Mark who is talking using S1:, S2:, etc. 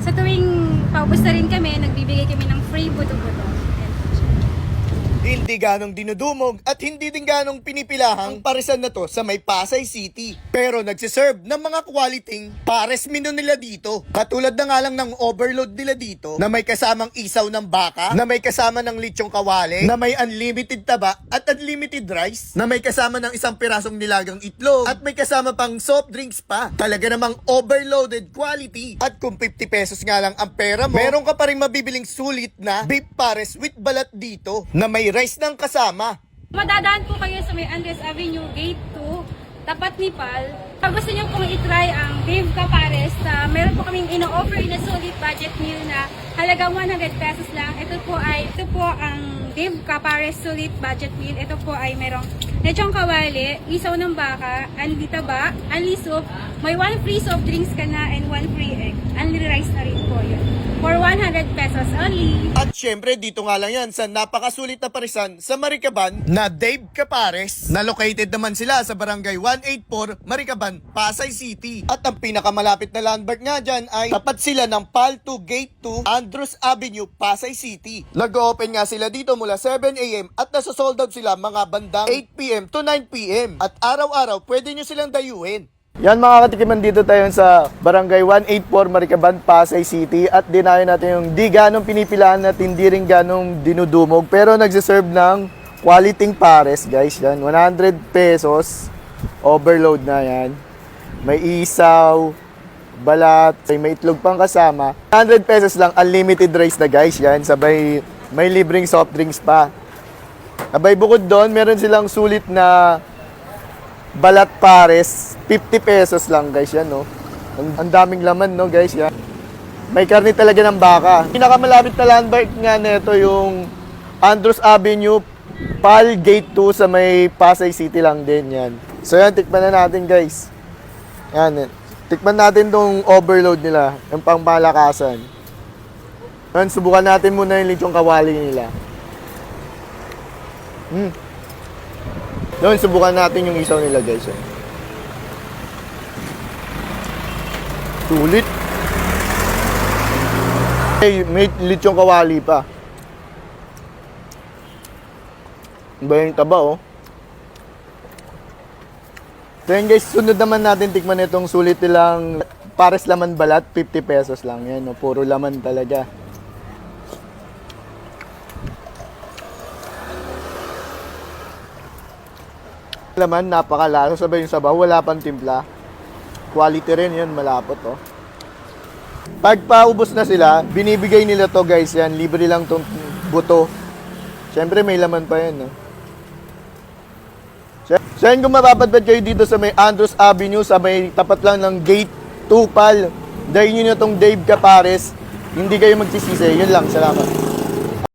S1: sa tuwing paubos na rin kami, nagbibigay kami ng free buto-buto.
S2: Hindi ganong dinudumog at hindi din ganong pinipilahang parisan na to sa may Pasay City. Pero nagsiserve ng mga quality pares menu nila dito. Katulad na nga lang ng overload nila dito na may kasamang isaw ng baka, na may kasama ng lechong kawali, na may unlimited taba at unlimited rice, na may kasama ng isang pirasong nilagang itlog, at may kasama pang soft drinks pa. Talaga namang overloaded quality. At kung 50 pesos nga lang ang pera mo, meron ka pa rin mabibiling sulit na beef pares with balat dito na may rice ng kasama.
S1: Madadaan po kayo sa may Andres Avenue Gate 2, tapat ni Pal. Pag gusto nyo pong itry ang Dave Capares, meron po kaming ino-offer na solid budget meal na halagang 100 pesos lang. Ito po ang Dave Capares solid budget meal. Ito po ay merong lechong kawali, isaw ng baka, anli taba, anli soup, may 1 free soft drinks ka na and 1 free egg. Anli rice na rin po yun. For 100 pesos only.
S2: At syempre dito nga lang yan sa napakasulit na parisan sa Maricaban na Dave Capares, na located naman sila sa Barangay 184 Maricaban, Pasay City. At ang pinakamalapit na landmark nga dyan ay tapat sila ng PAL 2 Gate 2 Andros Avenue, Pasay City. Nag-open nga sila dito mula 7 AM at nasa sold out sila mga bandang 8 PM to 9 PM. At araw-araw pwede nyo silang dayuhin. Yan mga katikiman, dito tayo sa Barangay 184 Maricaban, Pasay City, at dinayo natin yung di ganong pinipilahan at hindi rin ganong dinudumog pero nagsiserve ng quality pares guys. Yan, 100 pesos, overload na yan. May isaw, balat, may itlog pang kasama. 100 pesos lang, unlimited rice na guys. Yan, sabay may libreng soft drinks pa. Sabay bukod doon, meron silang sulit na balat pares, 50 pesos lang guys yan, no. Ang daming laman, no guys, yan. May karne talaga ng baka. Pinakamalapit na landmark nga nito yung Andros Avenue, PAL Gate 2 sa may Pasay City lang din yan. So yan, tikman na natin guys. Yan, tikman natin tong overload nila, yung pangmalakasan. Yan, subukan natin muna yung lechong kawali nila. Noon, subukan natin yung isaw nila guys. Sulit. May lechong kawali pa. Ba yung taba, oh. Then guys, sunod naman natin tikman itong sulit nilang pares laman balat, 50 pesos lang yan, no? Puro laman talaga. Laman, napakalasa, sabay yung sabaw, wala pang timpla. Quality rin yun, malapot, oh. Pag paubos na sila, binibigay nila to guys, yan, libre lang tong buto. Siyempre may laman pa yan, no. So yan, kung mapapadpad kayo dito sa may Andros Avenue, sa may tapat lang ng Gate 2 PAL, dahil nyo na tong Dave Capares, hindi kayo magsisisi. Yun lang, salamat.